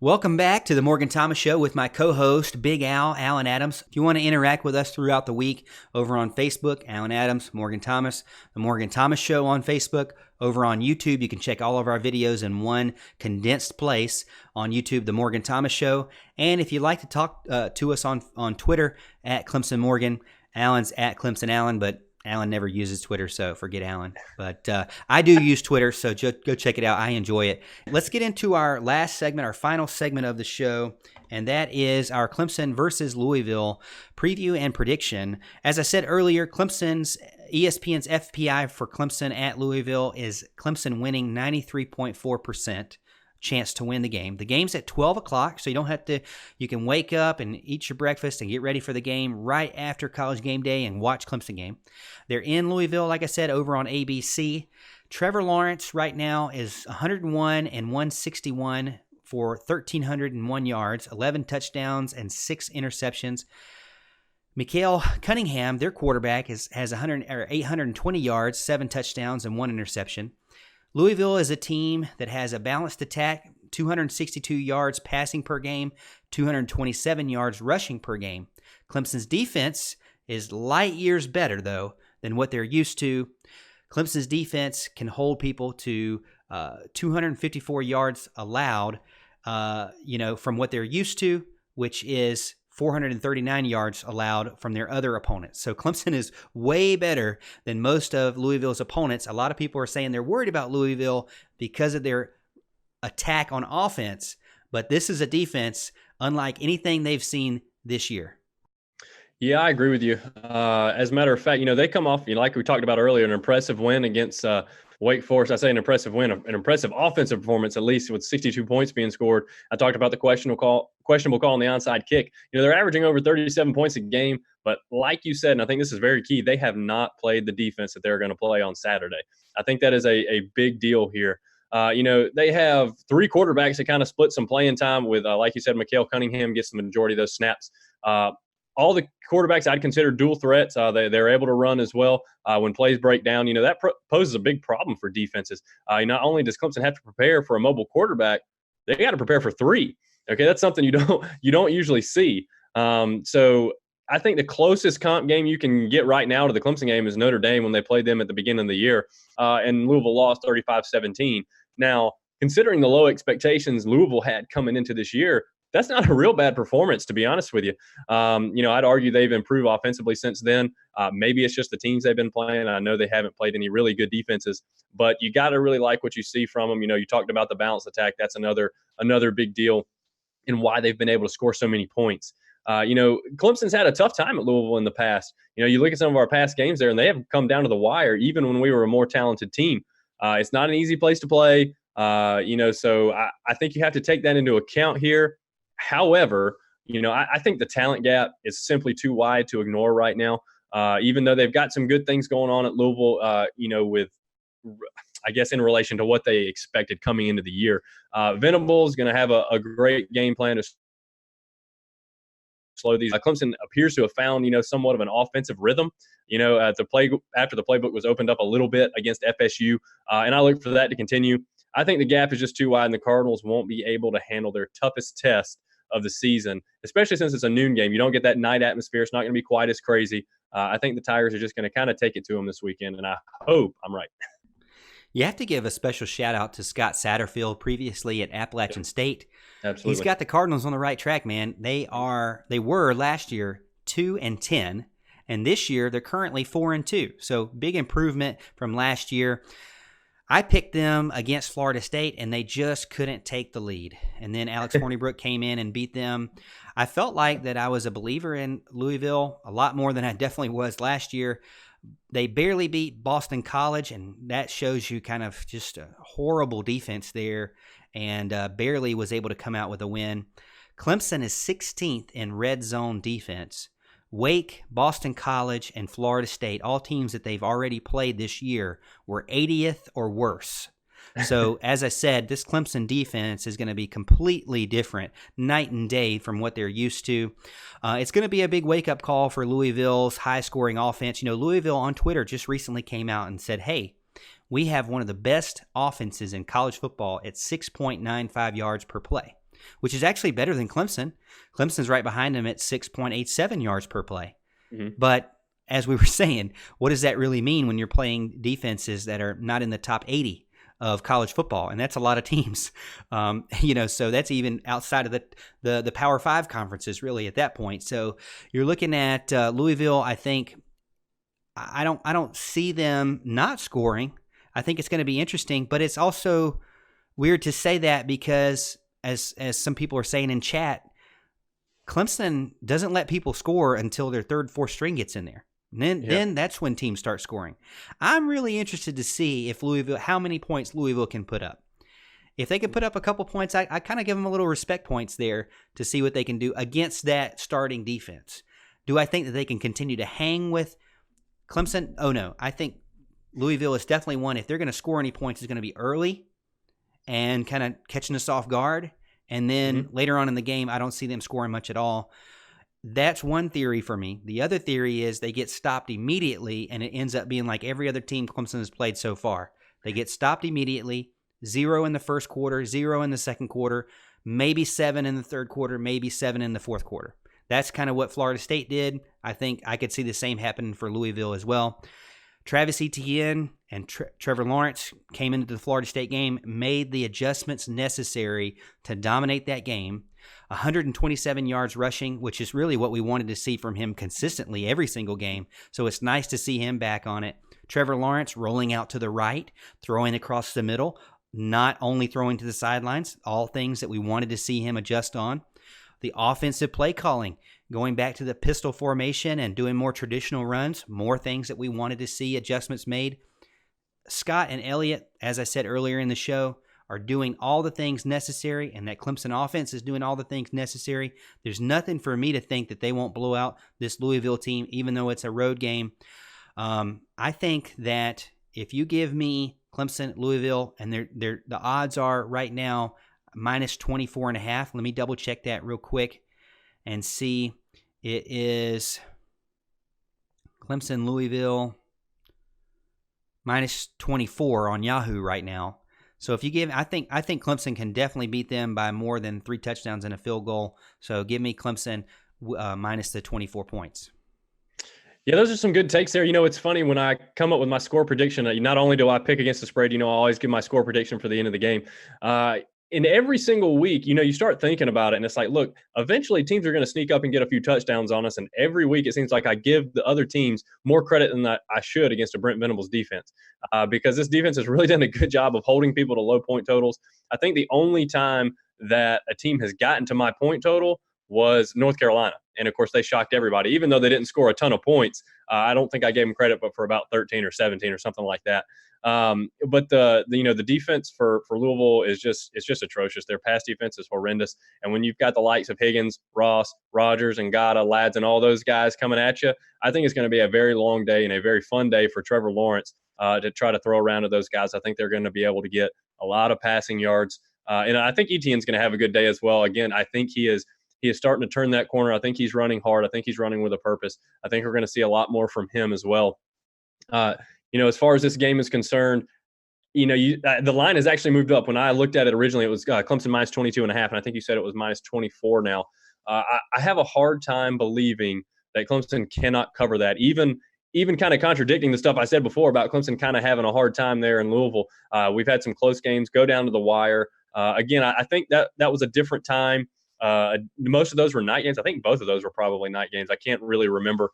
Welcome back to the Morgan Thomas Show with my co-host, Big Al, Alan Adams. If you want to interact with us throughout the week, over on Facebook, Alan Adams, Morgan Thomas, the Morgan Thomas Show on Facebook. Over on YouTube, you can check all of our videos in one condensed place on YouTube, the Morgan Thomas Show. And if you'd like to talk to us on Twitter, at Clemson Morgan, Alan's at Clemson Allen, but Alan never uses Twitter, so forget Alan. But I do use Twitter, so go check it out. I enjoy it. Let's get into our last segment, our final segment of the show, and that is our Clemson versus Louisville preview and prediction. As I said earlier, ESPN's FPI for Clemson at Louisville is Clemson winning 93.4%. Chance to win the game. The game's at 12 o'clock, so you can wake up and eat your breakfast and get ready for the game right after College game day and watch Clemson game. They're in Louisville, like I said, over on ABC. Trevor Lawrence right now is 101 and 161 for 1,301 yards, 11 touchdowns, and 6 interceptions. Micale Cunnigham, their quarterback, has 820 yards, 7 touchdowns, and 1 interception. Louisville is a team that has a balanced attack, 262 yards passing per game, 227 yards rushing per game. Clemson's defense is light years better, though, than what they're used to. Clemson's defense can hold people to 254 yards allowed, from what they're used to, which is 439 yards allowed from their other opponents. So Clemson is way better than most of Louisville's opponents. A lot of people are saying they're worried about Louisville because of their attack on offense, but this is a defense unlike anything they've seen this year. Yeah, I agree with you. As a matter of fact, they come off, like we talked about earlier, an impressive win against Wake Forest. I say an impressive win, an impressive offensive performance, at least with 62 points being scored. I talked about the questionable call on the onside kick. They're averaging over 37 points a game, but like you said, and I think this is very key, they have not played the defense that they're going to play on Saturday. I think that is a big deal here. They have 3 quarterbacks that kind of split some playing time with, like you said, Micale Cunnigham gets the majority of those snaps. All the quarterbacks I'd consider dual threats. They're able to run as well when plays break down. That poses a big problem for defenses. Not only does Clemson have to prepare for a mobile quarterback, they got to prepare for 3. Okay, that's something you don't usually see. So I think the closest comp game you can get right now to the Clemson game is Notre Dame when they played them at the beginning of the year, and Louisville lost 35-17. Now, considering the low expectations Louisville had coming into this year, that's not a real bad performance, to be honest with you. I'd argue they've improved offensively since then. Maybe it's just the teams they've been playing. I know they haven't played any really good defenses, but you got to really like what you see from them. You talked about the balanced attack. That's another big deal in why they've been able to score so many points. Clemson's had a tough time at Louisville in the past. You look at some of our past games there, and they have come down to the wire, even when we were a more talented team. It's not an easy place to play, so I think you have to take that into account here. However, I think the talent gap is simply too wide to ignore right now. Even though they've got some good things going on at Louisville, with, I guess, in relation to what they expected coming into the year. Venables is going to have a great game plan to slow these. Clemson appears to have found, somewhat of an offensive rhythm. After the playbook was opened up a little bit against FSU, and I look for that to continue. I think the gap is just too wide, and the Cardinals won't be able to handle their toughest test of the season, especially since it's a noon game. You don't get that night atmosphere. It's not going to be quite as crazy. I think the Tigers are just going to kind of take it to them this weekend, and I hope I'm right. You have to give a special shout out to Scott Satterfield, previously at Appalachian State. Absolutely. He's got the Cardinals on the right track, man. They were last year 2-10, and this year they're currently 4-2. So big improvement from last year. I picked them against Florida State, and they just couldn't take the lead. And then Alex Hornibrook came in and beat them. I felt like that I was a believer in Louisville a lot more than I definitely was last year. They barely beat Boston College, and that shows you kind of just a horrible defense there, and barely was able to come out with a win. Clemson is 16th in red zone defense. Wake, Boston College, and Florida State, all teams that they've already played this year, were 80th or worse. So, as I said, this Clemson defense is going to be completely different, night and day from what they're used to. It's going to be a big wake-up call for Louisville's high-scoring offense. Louisville on Twitter just recently came out and said, hey, we have one of the best offenses in college football at 6.95 yards per play. which is actually better than Clemson. Clemson's right behind them at 6.87 yards per play. Mm-hmm. But as we were saying, what does that really mean when you're playing defenses that are not in the top 80 of college football? And that's a lot of teams, so that's even outside of the Power 5 conferences really at that point. So you're looking at Louisville. I think I don't see them not scoring. I think it's going to be interesting, but it's also weird to say that because as some people are saying in chat, Clemson doesn't let people score until their third, fourth string gets in there. And then that's when teams start scoring. I'm really interested to see if how many points Louisville can put up. If they can put up a couple points, I kind of give them a little respect points there to see what they can do against that starting defense. Do I think that they can continue to hang with Clemson? Oh, no. I think Louisville is definitely one. If they're going to score any points, it's going to be early and kind of catching us off guard. And then later on in the game, I don't see them scoring much at all. That's one theory for me. The other theory is they get stopped immediately, and it ends up being like every other team Clemson has played so far. They get stopped immediately, 0 in the first quarter, 0 in the second quarter, maybe 7 in the third quarter, maybe 7 in the fourth quarter. That's kind of what Florida State did. I think I could see the same happening for Louisville as well. Travis Etienne and Trevor Lawrence came into the Florida State game, made the adjustments necessary to dominate that game. 127 yards rushing, which is really what we wanted to see from him consistently every single game. So it's nice to see him back on it. Trevor Lawrence rolling out to the right, throwing across the middle, not only throwing to the sidelines, all things that we wanted to see him adjust on. The offensive play calling, going back to the pistol formation and doing more traditional runs, more things that we wanted to see adjustments made. Scott and Elliott, as I said earlier in the show, are doing all the things necessary, and that Clemson offense is doing all the things necessary. There's nothing for me to think that they won't blow out this Louisville team, even though it's a road game. I think that if you give me Clemson, Louisville, and the odds are right now minus 24.5. Let me double check that real quick and see. It is Clemson, Louisville, minus 24 on Yahoo right now. So if you give, I think Clemson can definitely beat them by more than 3 touchdowns and a field goal. So give me Clemson minus the 24 points. Yeah, those are some good takes there. It's funny when I come up with my score prediction, not only do I pick against the spread, I always give my score prediction for the end of the game. In every single week, you start thinking about it, and it's like, look, eventually teams are going to sneak up and get a few touchdowns on us, and every week it seems like I give the other teams more credit than I should against a Brent Venables defense, because this defense has really done a good job of holding people to low point totals. I think the only time that a team has gotten to my point total was North Carolina, and of course they shocked everybody, even though they didn't score a ton of points. I don't think I gave them credit, but for about 13 or 17 or something like that. But the defense for Louisville is just atrocious. Their pass defense is horrendous. And when you've got the likes of Higgins, Ross, Rogers, and Ngata, Lads, and all those guys coming at you, I think it's going to be a very long day and a very fun day for Trevor Lawrence to try to throw around to those guys. I think they're going to be able to get a lot of passing yards. And I think Etienne's going to have a good day as well. Again, I think he is starting to turn that corner. I think he's running hard. I think he's running with a purpose. I think we're going to see a lot more from him as well. As far as this game is concerned, the line has actually moved up. When I looked at it originally, it was Clemson minus 22.5, and I think you said it was minus 24 now. I have a hard time believing that Clemson cannot cover that, even kind of contradicting the stuff I said before about Clemson kind of having a hard time there in Louisville. We've had some close games go down to the wire. Again, I think that was a different time. Most of those were night games. I think both of those were probably night games. I can't really remember.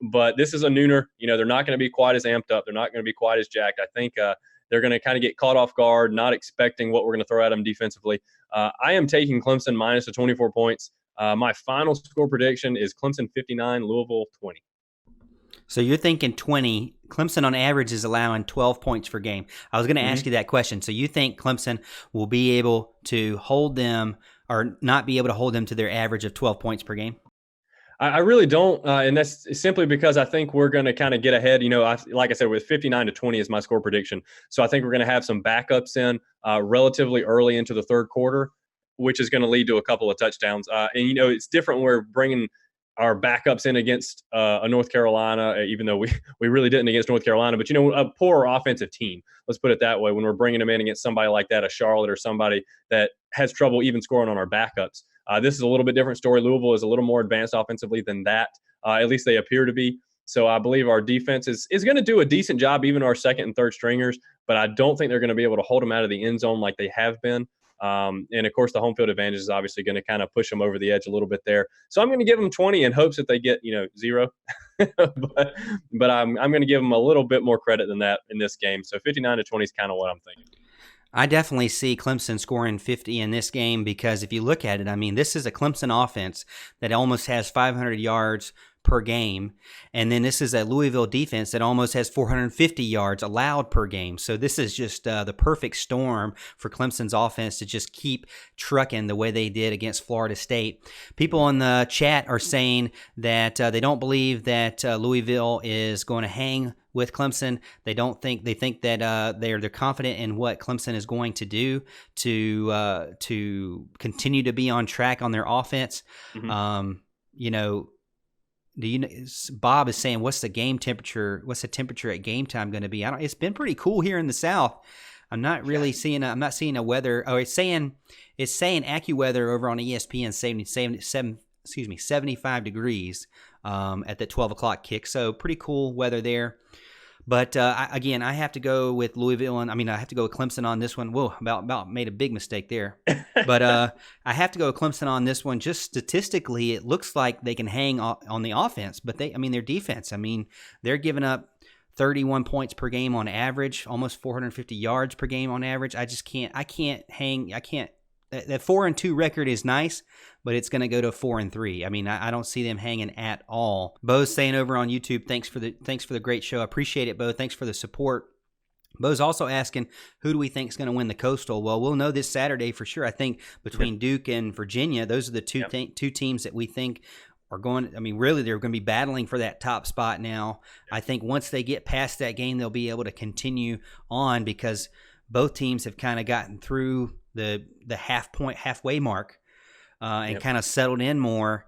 But this is a nooner. They're not going to be quite as amped up. They're not going to be quite as jacked. I think they're going to kind of get caught off guard, not expecting what we're going to throw at them defensively. I am taking Clemson minus the 24 points. My final score prediction is Clemson 59, Louisville 20. So you're thinking 20. Clemson on average is allowing 12 points per game. I was going to ask you that question. So you think Clemson will be able to hold them or not be able to hold them to their average of 12 points per game? I really don't, and that's simply because I think we're going to kind of get ahead. Like I said, with 59-20 is my score prediction. So I think we're going to have some backups in relatively early into the third quarter, which is going to lead to a couple of touchdowns. And it's different when we're bringing our backups in against a North Carolina, even though we really didn't against North Carolina, but, a poor offensive team. Let's put it that way. When we're bringing them in against somebody like that, a Charlotte or somebody that has trouble even scoring on our backups. This is a little bit different story. Louisville is a little more advanced offensively than that. At least they appear to be. So I believe our defense is going to do a decent job, even our second and third stringers, but I don't think they're going to be able to hold them out of the end zone like they have been. And, of course, the home field advantage is obviously going to kind of push them over the edge a little bit there. So I'm going to give them 20 in hopes that they get, 0. but I'm going to give them a little bit more credit than that in this game. So 59-20 is kind of what I'm thinking. I definitely see Clemson scoring 50 in this game because if you look at it, this is a Clemson offense that almost has 500 yards per game. And then this is a Louisville defense that almost has 450 yards allowed per game. So this is just the perfect storm for Clemson's offense to just keep trucking the way they did against Florida State. People in the chat are saying that they don't believe that Louisville is going to hang with Clemson. They think that they're confident in what Clemson is going to do to continue to be on track on their offense. Mm-hmm. Bob is saying, what's the game temperature? What's the temperature at game time going to be? It's been pretty cool here in the South. I'm not really seeing. I'm not seeing a weather. Oh, it's saying AccuWeather over on ESPN 75 degrees at the 12 o'clock kick. So pretty cool weather there. But again, I have to go with Louisville, and I have to go with Clemson on this one. Whoa, about made a big mistake there. But I have to go with Clemson on this one. Just statistically, it looks like they can hang on the offense, but their defense. They're giving up 31 points per game on average, almost 450 yards per game on average. I can't hang. That 4-2 record is nice, but it's going to go to 4-3. I don't see them hanging at all. Bo's saying over on YouTube, thanks for the great show. I appreciate it, Bo. Thanks for the support. Bo's also asking, who do we think is going to win the Coastal? Well, we'll know this Saturday for sure. I think between Duke and Virginia, those are the two teams that we think are going. Really, they're going to be battling for that top spot now. I think once they get past that game, they'll be able to continue on because both teams have kind of gotten through the halfway mark and kind of settled in more.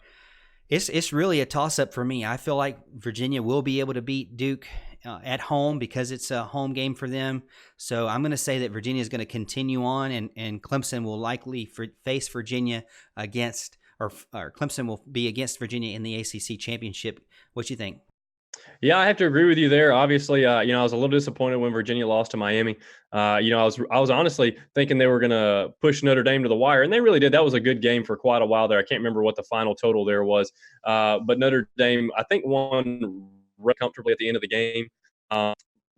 It's really a toss-up for me. I feel like Virginia will be able to beat Duke at home because it's a home game for them. So I'm going to say that Virginia is going to continue on, and Clemson will likely face Virginia against, or Clemson will be against Virginia in the ACC championship. What do you think? Yeah, I have to agree with you there. Obviously, I was a little disappointed when Virginia lost to Miami. I was honestly thinking they were going to push Notre Dame to the wire, and they really did. That was a good game for quite a while there. I can't remember what the final total there was, but Notre Dame, I think, won comfortably at the end of the game.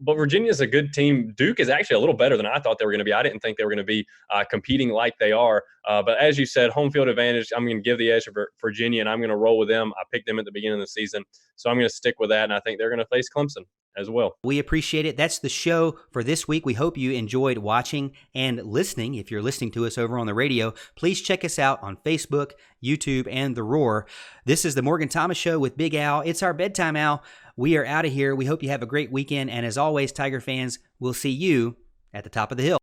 But Virginia is a good team. Duke is actually a little better than I thought they were going to be. I didn't think they were going to be competing like they are. But as you said, home field advantage, I'm going to give the edge to Virginia, and I'm going to roll with them. I picked them at the beginning of the season, so I'm going to stick with that, and I think they're going to face Clemson as well. We appreciate it. That's the show for this week. We hope you enjoyed watching and listening. If you're listening to us over on the radio, please check us out on Facebook, YouTube, and The Roar. This is the Morgan Thomas Show with Big Al. It's our bedtime, Al. We are out of here. We hope you have a great weekend. And as always, Tiger fans, we'll see you at the top of the hill.